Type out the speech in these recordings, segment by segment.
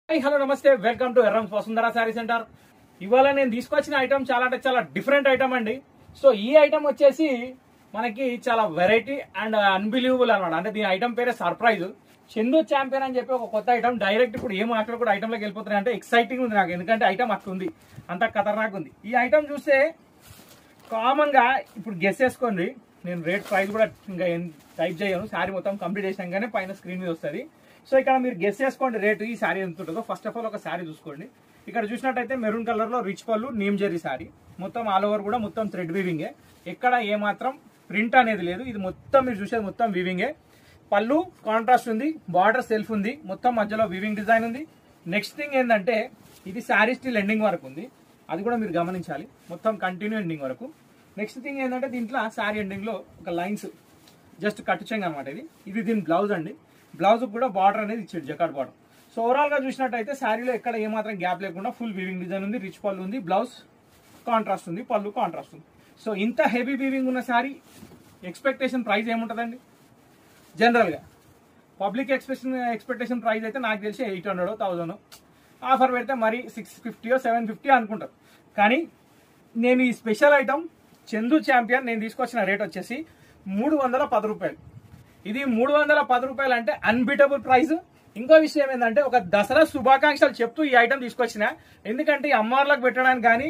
Hello నమస్తే, welcome to Yerram Vasundhara sari centre. ఇవాళ నేను తీసుకొచ్చిన ఐటమ్ చాలా అంటే చాలా డిఫరెంట్ ఐటమ్ అండి. సో ఈ ఐటమ్ వచ్చేసి మనకి చాలా వెరైటీ అండ్ అన్బిలీవబుల్ అనమాట. అంటే దీని ఐటమ్ పేరే సర్ప్రైజ్. చందు ఛాంపియన్ అని చెప్పి ఒక కొత్త ఐటమ్ డైరెక్ట్ ఇప్పుడు ఏం మాటలు కూడా ఐటమ్ లోకి వెళ్ళిపోతున్నాయి. అంటే ఎక్సైటింగ్ ఉంది నాకు, ఎందుకంటే ఐటమ్ అట్లా ఉంది, అంత ఖతర్నాక్ ఉంది. ఈ ఐటమ్ చూస్తే కామన్ గా ఇప్పుడు గెస్ చేసుకోండి. నేను రేట్ ప్రైస్ కూడా ఇంకా టైప్ చేయను, శారీ మొత్తం కంప్లీట్ చేసినాకనే పైన స్క్రీన్ మీద వస్తుంది. సో ఇక్కడ మీరు గెస్ చేసుకోండి రేటు ఈ శారీ ఎంత ఉంటుందో. ఫస్ట్ ఆఫ్ ఆల్ ఒక శారీ చూసుకోండి. ఇక్కడ చూసినట్టయితే మెరూన్ కలర్ లో రిచ్ పళ్ళు, నీమ్ జెరీ శారీ, మొత్తం ఆల్ ఓవర్ కూడా మొత్తం థ్రెడ్ వీవింగే, ఎక్కడ ఏ మాత్రం ప్రింట్ అనేది లేదు. ఇది మొత్తం మీరు చూసేది మొత్తం వీవింగే. పళ్ళు కాంట్రాస్ట్ ఉంది, బార్డర్ సెల్ఫ్ ఉంది, మొత్తం మధ్యలో వీవింగ్ డిజైన్ ఉంది. నెక్స్ట్ థింగ్ ఏంటంటే ఇది శారీ స్టిల్ ఎండింగ్ వరకు ఉంది, అది కూడా మీరు గమనించాలి, మొత్తం కంటిన్యూ ఎండింగ్ వరకు. నెక్స్ట్ థింగ్ ఏంటంటే దీంట్లో శారీ ఎండింగ్ లో ఒక లైన్స్ జస్ట్ కట్ చేయండి అనమాట. ఇది దీని బ్లౌజ్ అండి. బ్లౌజ్ కూడా బార్డర్ అనేది ఇచ్చాడు, జకార్డ్ బార్డర్. సో ఓవరాల్ గా చూసినట్టయితే శారీలో ఎక్కడ ఏమాత్రం గ్యాప్ లేకుండా ఫుల్ వీవింగ్ డిజైన్ ఉంది, రిచ్ పళ్ళు ఉంది, బ్లౌజ్ కాంట్రాస్ట్ ఉంది, పళ్ళు కాంట్రాస్ట్ ఉంది. సో ఇంత హెవీ వీవింగ్ ఉన్న శారీ ఎక్స్పెక్టేషన్ ప్రైస్ ఏముంటుందండి? జనరల్ గా పబ్లిక్ ఎక్స్పెక్టేషన్ ప్రైస్ అయితే నాకు తెలిసి 800 1000 ఆఫర్ పెడితే మరి 650 750 అనుకుంటారు. కానీ నేను ఈ స్పెషల్ ఐటమ్ చందు ఛాంపియన్ నేను తీసుకొచ్చిన రేట్ వచ్చేసి 310 రూపాయలు. ఇది 310 రూపాయలు అంటే అన్బీటబుల్ ప్రైస్. ఇంకో విషయం ఏంటంటే ఒక దసరా శుభాకాంక్షలు చెప్తూ ఈ ఐటమ్ తీసుకొచ్చిన, ఎందుకంటే ఈ అమ్మవార్లకు పెట్టడానికి కానీ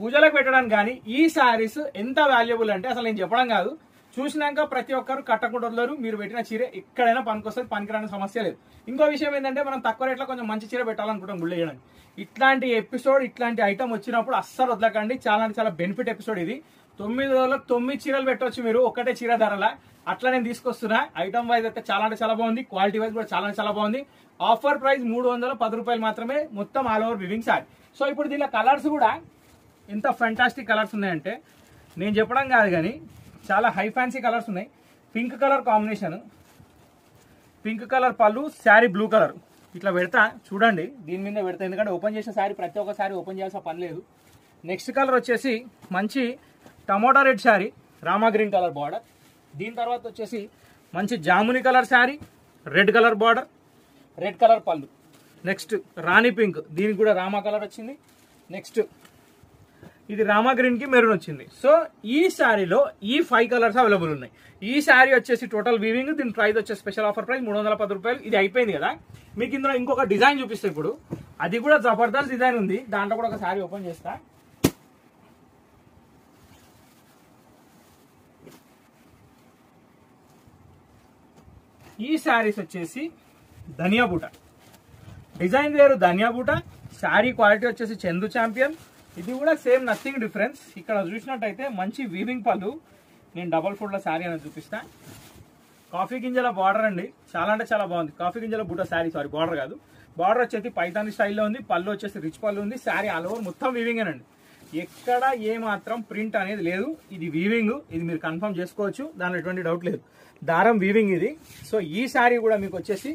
పూజలకు పెట్టడానికి కానీ ఈ శారీస్ ఎంత వాల్యుబుల్ అంటే అసలు నేను చెప్పడం కాదు, చూసినాక ప్రతి ఒక్కరు కట్టకూడదు. మీరు పెట్టిన చీర ఎక్కడైనా పనికొస్తుంది, పనికిరాని సమస్య లేదు. ఇంకో విషయం ఏంటంటే మనం తక్కువ రేట్లో కొంచెం మంచి చీర పెట్టాలనుకుంటాం గుళ్ళు వేయడానికి. ఇట్లాంటి ఎపిసోడ్, ఇట్లాంటి ఐటమ్ వచ్చినప్పుడు అస్సలు వదలకండి. చాలా అంటే చాలా బెనిఫిట్ ఎపిసోడ్ ఇది. 9 రోజులకు 9 చీరలు పెట్టవచ్చు మీరు ఒకటే చీర ధరల. అట్లా నేను తీసుకొస్తున్నా. ఐటమ్ వైజ్ అయితే చాలా అంటే చాలా బాగుంది, క్వాలిటీ వైజ్ కూడా చాలా అంటే చాలా బాగుంది. ఆఫర్ ప్రైస్ 310 రూపాయలు మాత్రమే, మొత్తం all over weaving sari. So ఇప్పుడు దీనిలో కలర్స్ కూడా ఎంత ఫెంటాస్టిక్ కలర్స్ ఉన్నాయంటే నేను చెప్పడం కాదు కానీ చాలా హై ఫ్యాన్సీ కలర్స్ ఉన్నాయి. Pink colour combination, pink colour పళ్ళు, శారీ బ్లూ కలర్. ఇట్లా పెడతా చూడండి, దీని మీద పెడతా, ఎందుకంటే ఓపెన్ చేసిన శారీ ప్రతి ఒక్క శారీ ఓపెన్ చేయాల్సిన పని లేదు. నెక్స్ట్ కలర్ వచ్చేసి మంచి టమోటా రెడ్ శారీ, రామా గ్రీన్ కలర్ బార్డర్. దీని తర్వాత వచ్చేసి మంచి జాముని colour sari, red colour border, red colour పళ్ళు. నెక్స్ట్ రాణి పింక్, దీనికి కూడా రామా కలర్ వచ్చింది. నెక్స్ట్ ఇది రామా గ్రీన్ కి మెరూన్ వచ్చింది. సో ఈ శారీలో ఈ 5 కలర్స్ అవైలబుల్ ఉన్నాయి. ఈ శారీ వచ్చేసి టోటల్ వీవింగ్. దీని ప్రైస్ వచ్చేసి స్పెషల్ ఆఫర్ ప్రైస్ 310 రూపాయలు. ఇది అయిపోయింది కదా, మీకు ఇందులో ఇంకొక డిజైన్ చూపిస్తే ఇప్పుడు అది కూడా జబర్దస్త్ డిజైన్ ఉంది. దాంట్లో కూడా ఒక శారీ ఓపెన్ చేస్తా. ఈ శారీస్ వచ్చేసి ధనియా బూట డిజైన్ వేరు, ధనియా బూట. శారీ క్వాలిటీ వచ్చేసి చందు ఛాంపియన్. ఇది కూడా సేమ్, నథింగ్ డిఫరెన్స్. ఇక్కడ చూసినట్టయితే మంచి వీవింగ్ పళ్ళు. నేను డబల్ ఫోల్డ్ శారీ అనేది చూపిస్తా. కాఫీ గింజల బార్డర్ అండి, చాలా అంటే చాలా బాగుంది. కాఫీ గింజల బూట శారీ, సారీ బార్డర్ కాదు. బార్డర్ వచ్చేసి పైతాని స్టైల్లో ఉంది, పళ్ళు వచ్చేసి రిచ్ పళ్ళు ఉంది. శారీ ఆల్ ఓవర్ మొత్తం వీవింగ్ అనండి, ఎక్కడ ఏ మాత్రం ప్రింట్ అనేది లేదు. ఇది వీవింగ్, ఇది మీరు కన్ఫర్మ్ చేసుకోవచ్చు, దానిలో ఎటువంటి డౌట్ లేదు. దారం వీవింగ్ ఇది. సో ఈ శారీ కూడా మీకు వచ్చేసి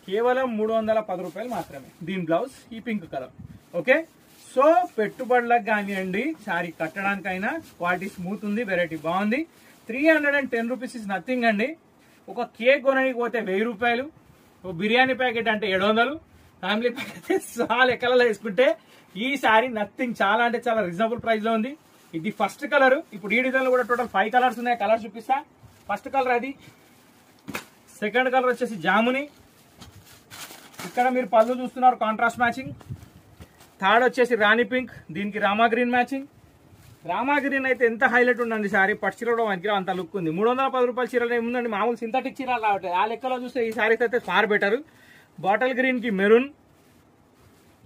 కేవలం 310 రూపాయలు మాత్రమే. దీని బ్లౌజ్ ఈ పింక్ కలర్. ఓకే, సో పెట్టుబడులకు కానివ్వండి, శారీ కట్టడానికైనా క్వాలిటీ స్మూత్ ఉంది, వెరైటీ బాగుంది. 310 రూపీస్ ఇస్ నథింగ్ అండి. ఒక కేక్ కొనడానికి పోతే 1000 రూపాయలు, ఒక బిర్యానీ ప్యాకెట్ అంటే 700, ఫ్యామిలీ ప్యాకెట్ చాలా లెక్కలలో వేసుకుంటే ఈ శారీ నథింగ్, చాలా అంటే చాలా రీజనబుల్ ప్రైస్ లో ఉంది. ఇది ఫస్ట్ కలర్. ఇప్పుడు ఈ డిజైన్ లో కూడా టోటల్ 5 కలర్స్ ఉన్నాయి. కలర్ చూపిస్తా. ఫస్ట్ కలర్ అది. సెకండ్ కలర్ వచ్చేసి జాముని. ఇక్కడ మీరు పళ్ళు చూస్తున్నారు, కాంట్రాస్ట్ మ్యాచింగ్. థర్డ్ వచ్చేసి రాణి పింక్, దీనికి Rama green matching. Rama green అయితే ఎంత హైలైట్ ఉండండి శారీ, పట్టు చీర కూడా మనకి అంత లుక్ ఉంది. 310 రూపాయల చీరలు ఏముందండి, మామూలు సింథటిక్ చీరలు రావట్లేదు. ఆ లెక్కలో చూస్తే ఈ శారీస్ అయితే ఫార్ బెటర్. బాటిల్ గ్రీన్ కి మెరూన్,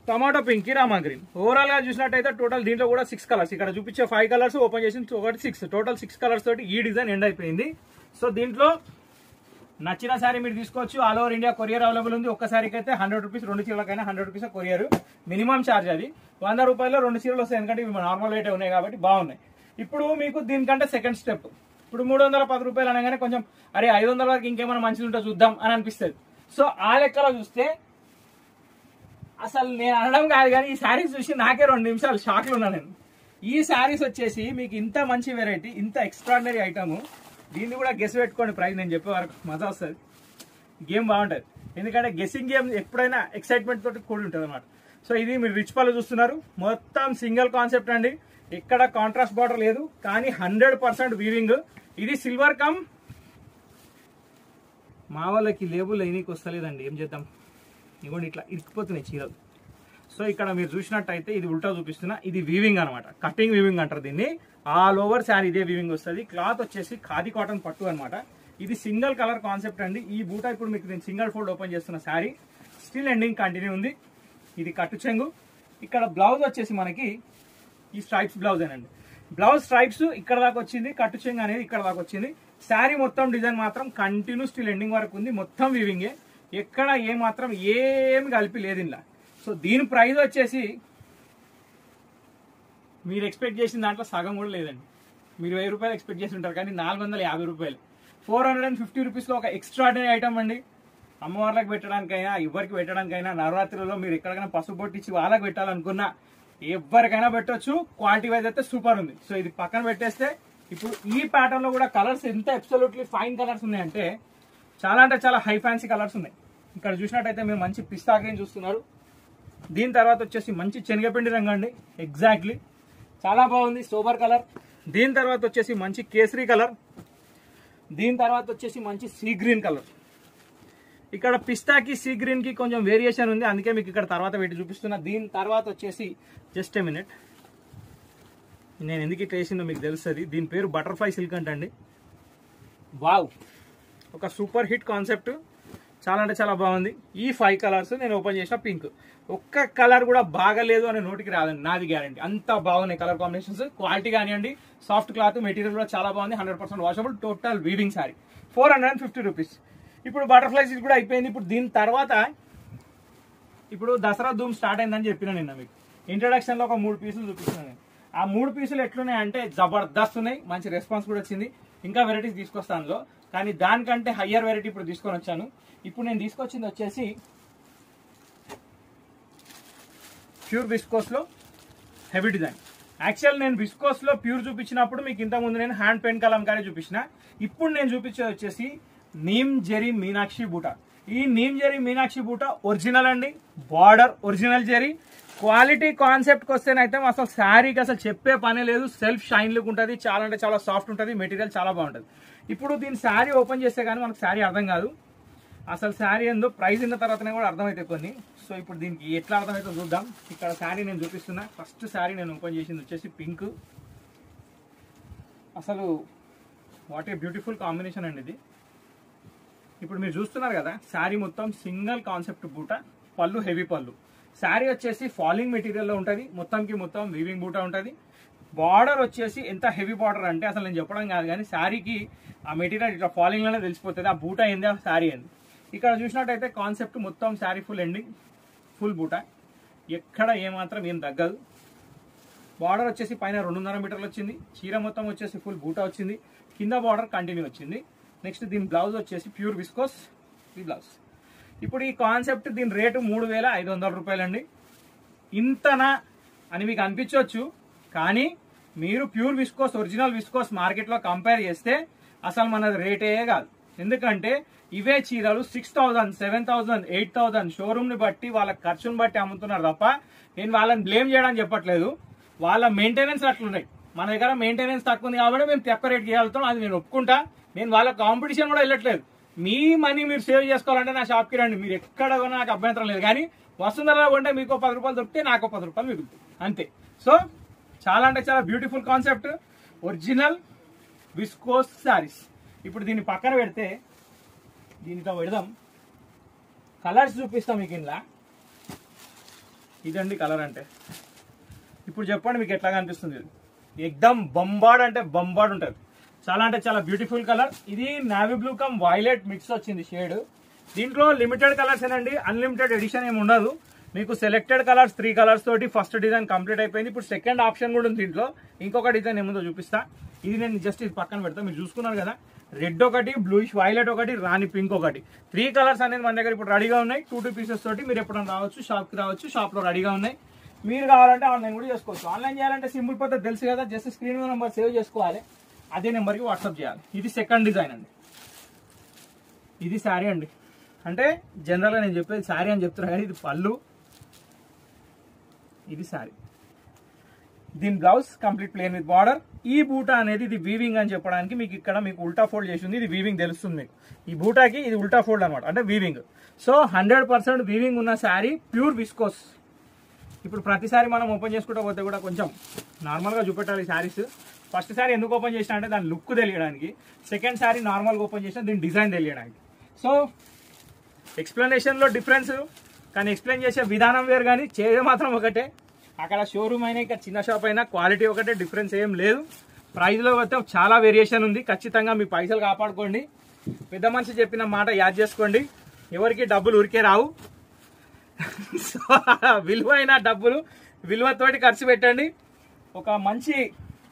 టమాటో పింక్ కి రామా గ్రీన్. ఓవరాల్ గా చూసినట్టయితే టోటల్ దీంట్లో కూడా 6 కలర్స్. ఇక్కడ చూపించే 5 కలర్స్, ఓపెన్ చేసి ఒకటి 6, టోటల్ 6 కలర్స్ తోటి ఈ డిజైన్ ఎండ్ అయిపోయింది. సో దీంట్లో నచ్చిన శారీ మీరు తీసుకోవచ్చు. All over India courier available ఉంది. ఒక్క శారీకి అయితే 100 rupees, 2 చీరలకైనా 100 rupees courier minimum charge. అది 100 రూపాయల్లో 2 చీరలు వస్తాయి, ఎందుకంటే ఇవి నార్మల్ రేటే ఉన్నాయి కాబట్టి బాగున్నాయి. ఇప్పుడు మీకు దీనికంటే సెకండ్ స్టెప్, ఇప్పుడు 310 రూపాయలు అనగానే కొంచెం అరే 500 వరకు ఇంకేమైనా మంచిది ఉంటే చూద్దాం అని అనిపిస్తుంది. సో ఆ లెక్కలో చూస్తే అసలు నేను అనడం కాదు కానీ ఈ శారీస్ చూసి నాకే 2 నిమిషాలు షాక్లో ఉన్నా నేను. ఈ శారీస్ వచ్చేసి మీకు ఇంత మంచి వెరైటీ, ఇంత ఎక్స్ట్రాడినరీ ఐటమ్, దీన్ని కూడా గెస్ పెట్టుకోండి ప్రైస్. నేను చెప్పే వరకు మజా వస్తుంది, గేమ్ బాగుంటుంది. ఎందుకంటే గెస్సింగ్ గేమ్ ఎప్పుడైనా ఎక్సైట్మెంట్ తోటి కూడి ఉంటుంది అనమాట. సో ఇది మీరు రిచ్ పళ్ళు చూస్తున్నారు, మొత్తం సింగిల్ కాన్సెప్ట్ అండి, ఎక్కడ కాంట్రాస్ట్ బార్డర్ లేదు, కానీ 100% వీవింగ్. ఇది సిల్వర్ కమ్. మా వాళ్ళకి లేబుల్ అయినకి వస్తలేదండి, ఏం చేద్దాం, ఇవ్వండి ఇట్లా ఇరికిపోతున్నాయి చీరలు. సో ఇక్కడ మీరు చూసినట్టయితే ఇది ఉల్టా చూపిస్తున్నా, ఇది వీవింగ్ అనమాట, కటింగ్ వీవింగ్ అంటారు దీన్ని. ఆల్ ఓవర్ శారీ ఇదే వీవింగ్ వస్తుంది. క్లాత్ వచ్చేసి ఖాదీ కాటన్ పట్టు అనమాట. ఇది సింగిల్ కలర్ కాన్సెప్ట్ అండి. ఈ బూట ఇప్పుడు మీకు నేను సింగిల్ ఫోల్డ్ ఓపెన్ చేస్తున్న శారీ స్టిల్ ఎండింగ్ కంటిన్యూ ఉంది. ఇది కట్టు చెంగు. ఇక్కడ బ్లౌజ్ వచ్చేసి మనకి ఈ స్ట్రైప్స్ బ్లౌజ్ ఏనండి. బ్లౌజ్ స్ట్రైప్స్ ఇక్కడ దాకా వచ్చింది, కట్టు చెంగు అనేది ఇక్కడ దాకా వచ్చింది. శారీ మొత్తం డిజైన్ మాత్రం కంటిన్యూ స్టిల్ ఎండింగ్ వరకు ఉంది, మొత్తం వీవింగే, ఎక్కడ ఏ మాత్రం ఏమి కలిపి లేదు ఇలా. సో దీని ప్రైస్ వచ్చేసి మీరు ఎక్స్పెక్ట్ చేసిన దాంట్లో సగం కూడా లేదండి. మీరు 1000 రూపాయలు ఎక్స్పెక్ట్ చేసి ఉంటారు, కానీ 450 రూపాయలు, 450 రూపీస్లో ఒక ఎక్స్ట్రాడినరీ ఐటమ్ అండి. అమ్మవార్లకు పెట్టడానికైనా ఎవరికి పెట్టడానికైనా, నవరాత్రిలో మీరు ఎక్కడికైనా పసుపు పొట్టించి వాళ్ళకి పెట్టాలనుకున్నా ఎవరికైనా పెట్టొచ్చు. క్వాలిటీ వైజ్ అయితే సూపర్ ఉంది. సో ఇది పక్కన పెట్టేస్తే ఇప్పుడు ఈ ప్యాటర్న్ లో కూడా కలర్స్ ఎంత అబ్సల్యూట్లీ ఫైన్ కలర్స్ ఉన్నాయంటే చాలా అంటే చాలా హై ఫ్యాన్సీ కలర్స్ ఉన్నాయి. ఇక్కడ చూసినట్టయితే మీరు మంచి పిస్తా గ్రీన్ చూస్తున్నారు. దీని తర్వాత వచ్చేసి మంచి శనగపిండి రంగు అండి, ఎగ్జాక్ట్లీ చాలా బాగుంది, సోబర్ కలర్. దీని తర్వాత వచ్చేసి మంచి కేసరి కలర్. దీని తర్వాత వచ్చేసి మంచి సీ గ్రీన్ కలర్. ఇక్కడ పిస్తాకి సీ గ్రీన్ కి కొంచెం వేరియేషన్ ఉంది, అందుకే మీకు ఇక్కడ తర్వాత పెట్టి చూపిస్తున్నా. దీని తర్వాత వచ్చేసి జస్ట్ ఏ మినిట్, నేను ఎందుకు ఇట్లా వేసిందో మీకు తెలుస్తుంది. దీని పేరు బటర్ఫ్లై సిల్క్ అంటండి. వావ్, ఒక సూపర్ హిట్ కాన్సెప్ట్, చాలా అంటే చాలా బాగుంది. ఈ 5 కలర్స్ నేను ఓపెన్ చేసిన పింక్, ఒక్క కలర్ కూడా బాగలేదు అనే నోటికి రాదండి, నాది గ్యారంటీ. అంత బాగున్నాయి కలర్ కాంబినేషన్స్, క్వాలిటీ కానివ్వండి, సాఫ్ట్ క్లాత్, మెటీరియల్ కూడా చాలా బాగుంది, 100% washable, total weaving sari, 450 rupees. ఇప్పుడు బటర్ఫ్లైస్ కూడా అయిపోయింది. ఇప్పుడు దీని తర్వాత ఇప్పుడు దసరా ధూమ్ స్టార్ట్ అయిందని చెప్పిన నిన్న మీకు ఇంట్రొడక్షన్ లో ఒక 3 పీసులు చూపిస్తున్నాను. ఆ 3 పీసులు ఎట్లున్నాయి అంటే జబర్దస్త్ ఉన్నాయి, మంచి రెస్పాన్స్ కూడా వచ్చింది. ఇంకా వెరైటీస్ తీసుకొస్తాను, కానీ దానికంటే హయ్యర్ వెరైటీ ఇప్పుడు తీసుకొని వచ్చాను. ఇప్పుడు నేను తీసుకొచ్చింది వచ్చేసి ప్యూర్ విస్కోస్ లో హెవీ డిజైన్. యాక్చువల్ నేను విస్కోస్ లో ప్యూర్ చూపించినప్పుడు మీకు ఇంతకుముందు నేను హ్యాండ్ పెన్ కలంకారీ చూపించిన. ఇప్పుడు నేను చూపించేది వచ్చేసి నీమ్ జెరీ మీనాక్షి బూటా. ఈ నీమ్ జెరీ మీనాక్షి బూటా ఒరిజినల్ అండి, బార్డర్ ఒరిజినల్ జెరీ. క్వాలిటీ కాన్సెప్ట్కి వస్తేనైతే అసలు శారీకి అసలు చెప్పే పనే లేదు, సెల్ఫ్ షైన్ లుక్ ఉంటుంది, చాలా అంటే చాలా సాఫ్ట్ ఉంటుంది, మెటీరియల్ చాలా బాగుంటుంది. ఇప్పుడు దీని శారీ ఓపెన్ చేస్తే కానీ మనకు శారీ అర్థం కాదు, అసలు శారీ ఏందో ప్రైస్ అయిన తర్వాతనే కూడా అర్థమైతే కొన్ని. సో ఇప్పుడు దీనికి ఎట్లా అర్థమైతే చూద్దాం. ఇక్కడ శారీ నేను చూపిస్తున్నా. ఫస్ట్ శారీ నేను ఓపెన్ చేసింది వచ్చేసి పింక్. అసలు వాట్ ఏ బ్యూటిఫుల్ కాంబినేషన్ అండి ఇది. ఇప్పుడు మీరు చూస్తున్నారు కదా, శారీ మొత్తం సింగిల్ కాన్సెప్ట్ బూట, పళ్ళు హెవీ పళ్ళు. శారీ వచ్చేసి ఫాలింగ్ మెటీరియల్లో ఉంటుంది, మొత్తంకి మొత్తం వీవింగ్ బూట ఉంటుంది. బార్డర్ వచ్చేసి ఎంత హెవీ బార్డర్ అంటే అసలు నేను చెప్పడం కాదు, కానీ శారీకి ఆ మెటీరియల్ ఇట్లా ఫాలింగ్లోనే తెలిసిపోతుంది ఆ బూట ఏంది, ఆ శారీ ఏంది. ఇక్కడ చూసినట్టయితే కాన్సెప్ట్ మొత్తం శారీ ఫుల్ ఎండింగ్, ఫుల్ బూట, ఎక్కడ ఏమాత్రం ఏం తగ్గదు. బార్డర్ వచ్చేసి పైన 2.5 మీటర్లు వచ్చింది. చీర మొత్తం వచ్చేసి ఫుల్ బూట వచ్చింది, కింద బార్డర్ కంటిన్యూ వచ్చింది. నెక్స్ట్ దీని బ్లౌజ్ వచ్చేసి ప్యూర్ విస్కోస్ ఈ బ్లౌజ్. ఇప్పుడు ఈ కాన్సెప్ట్ దీని రేటు 3500 రూపాయలండి. ఇంతనా అని మీకు అనిపించవచ్చు, కానీ మీరు ప్యూర్ విస్కోస్ ఒరిజినల్ విస్కోస్ మార్కెట్లో కంపేర్ చేస్తే అసలు మనది రేటే కాదు. ఎందుకంటే ఇవే చీరలు 6000, 7000, 8000 షోరూమ్ ని బట్టి వాళ్ళ ఖర్చుని బట్టి అమ్ముతున్నారు తప్ప నేను వాళ్ళని బ్లేమ్ చేయడానికి చెప్పట్లేదు. వాళ్ళ మెయింటెనెన్స్ అట్లున్నాయి. మన దగ్గర మెయింటెనెన్స్ తక్కువ ఉంది కాబట్టి మేము తక్కువ రేట్ చేయగలుగుతాం, అది నేను ఒప్పుకుంటా. నేను వాళ్ళ కాంపిటీషన్ కూడా వెళ్ళట్లేదు. మీ మనీ మీరు సేవ్ చేసుకోవాలంటే నా షాప్కి రండి, మీరు ఎక్కడ కొన్నా నాకు అభ్యంతరం లేదు. కానీ వసుంధరలో కొంటే మీకు 10 రూపాయలు దొరికితే నాకు 10 రూపాయలు మిగులుతుంది అంతే. సో చాలా అంటే చాలా beautiful concept, original viscose saris. ఇప్పుడు దీన్ని పక్కన పెడితే దీనితో పెడదాం, కలర్స్ చూపిస్తాం మీకు. ఇంట్లో ఇదండి కలర్ అంటే. ఇప్పుడు చెప్పండి మీకు ఎట్లా కనిపిస్తుంది. ఎక్దమ్ బంబాడ్ అంటే బంబాడ్ ఉంటుంది, చాలా అంటే చాలా బ్యూటిఫుల్ కలర్. ఇది navy blue come violet mix వచ్చింది షేడ్. దీంట్లో లిమిటెడ్ కలర్స్ ఏనండి, అన్లిమిటెడ్ ఎడిషన్ ఏమి ఉండదు. మీకు సెలెక్టెడ్ కలర్స్ 3 కలర్స్ తోటి ఫస్ట్ డిజైన్ కంప్లీట్ అయిపోయింది. ఇప్పుడు సెకండ్ ఆప్షన్ కూడా ఉంది దీంట్లో. ఇంకొక డిజైన్ ఏముందో చూపిస్తా. ఇది నేను జస్ట్ ఇది పక్కన పెడతా. మీరు చూసుకున్నారు కదా, రెడ్ ఒకటి, బ్లూయిష్ వైలెట్ ఒకటి, రాణి పింక్ ఒకటి, 3 కలర్స్ అనేది మన దగ్గర ఇప్పుడు రెడీగా ఉన్నాయి. 2 పీసెస్ తోటి మీరు ఎప్పుడైనా రావచ్చు, షాప్కి రావచ్చు, షాప్లో రెడీగా ఉన్నాయి. మీరు కావాలంటే ఆన్లైన్ కూడా చేసుకోవచ్చు. ఆన్లైన్ చేయాలంటే సింపుల్ పద్ధతి తెలుసు కదా, జస్ట్ స్క్రీన్ నెంబర్ సేవ్ చేసుకోవాలి, అదే నెంబర్కి వాట్సాప్ చేయాలి. ఇది సెకండ్ డిజైన్ అండి. ఇది శారీ అండి, అంటే జనరల్గా నేను చెప్పేది శారీ అని చెప్తున్నా కానీ ఇది పళ్ళు, ఇది శారీ. దీని blouse complete plane with border. ఈ బూటా అనేది ఇది వీవింగ్ అని చెప్పడానికి మీకు ఇక్కడ మీకు ఉల్టా ఫోల్డ్ చేసి ఉంది. ఇది వీవింగ్ తెలుస్తుంది మీకు. ఈ బూటాకి ఇది ఉల్టా ఫోల్డ్ అనమాట, అంటే వీవింగ్. సో 100% వీవింగ్ ఉన్న శారీ, ప్యూర్ విస్కోస్. ఇప్పుడు ప్రతిసారి మనం ఓపెన్ చేసుకుంటూ పోతే కూడా కొంచెం నార్మల్గా చూపెట్టాలి శారీస్. ఫస్ట్ శారీ ఎందుకు ఓపెన్ చేసినా అంటే దాని లుక్ తెలియడానికి, సెకండ్ శారీ నార్మల్గా ఓపెన్ చేసినా దీని డిజైన్ తెలియడానికి. సో ఎక్స్ప్లెనేషన్లో డిఫరెన్స్, కానీ ఎక్స్ప్లెయిన్ చేసే విధానం వేరు, కానీ చేసే మాత్రం ఒకటే. అక్కడ షోరూమ్ అయినా ఇక్కడ చిన్న షాప్ అయినా క్వాలిటీ ఒకటే, డిఫరెన్స్ ఏం లేదు. ప్రైస్లో అయితే చాలా వేరియేషన్ ఉంది. ఖచ్చితంగా మీ పైసలు కాపాడుకోండి. పెద్ద మనిషి చెప్పిన మాట యాద్ చేసుకోండి. ఎవరికి డబ్బులు ఉరికే రావు. సో విలువైన డబ్బులు విలువతోటి ఖర్చు పెట్టండి. ఒక మంచి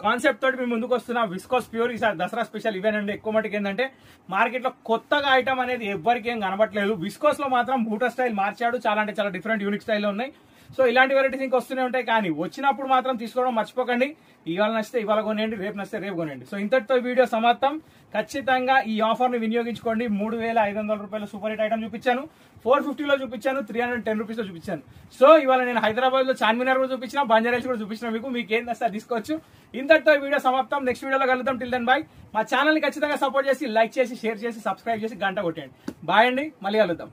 కాన్సెప్ట్ తోటి మేము ముందుకు వస్తున్నా. విస్కోస్ ప్యూర్ ఈసారి దసరా స్పెషల్ ఇవేనండి. ఎక్కువ మటుకు ఏంటంటే మార్కెట్లో కొత్తగా ఐటమ్ అనేది ఎవ్వరికి ఏం కనబట్లేదు. విస్కోస్ లో మాత్రం బూటా స్టైల్ మార్చాడు. చాలా అంటే చాలా డిఫరెంట్ యూనిక్ స్టైల్లో ఉన్నాయి. సో ఇలాంటి వెరైటీస్ ఇంకా వస్తూనే ఉంటాయి, కానీ వచ్చినప్పుడు మాత్రం తీసుకోవడం మర్చిపోకండి. ఇవాళ నచ్చితే ఇవాళ కొనేయండి, రేపు నచ్చితే రేపు కొనేయండి. సో ఇంతటితో వీడియో సమాప్తం. ఖచ్చితంగా ఈ ఆఫర్ని వినియోగించుకోండి. 3,500 రూపాయల సూపర్ హిట్ ఐటమ్ చూపించాను, 450లో చూపించాను, 310 రూపీస్లో చూపించాను. సో ఇవాళ నేను హైదరాబాద్ లో చార్మినార్ కూడా చూపించిన, బంజారాస్ కూడా చూపించిన. మీకు ఏం నచ్చితే తీసుకోవచ్చు. ఇంతటితో వీడియో సమాప్తం. నెక్స్ట్ వీడియోలో కలుద్దాం. Till then bye. మా ఛానల్ ని ఖచ్చితంగా సపోర్ట్ చేసి, లైక్ చేసి, షేర్ చేసి, సబ్స్క్రైబ్ చేసి, గంట కొట్టండి. బాయ్ అండి, మళ్ళీ కలుద్దాం.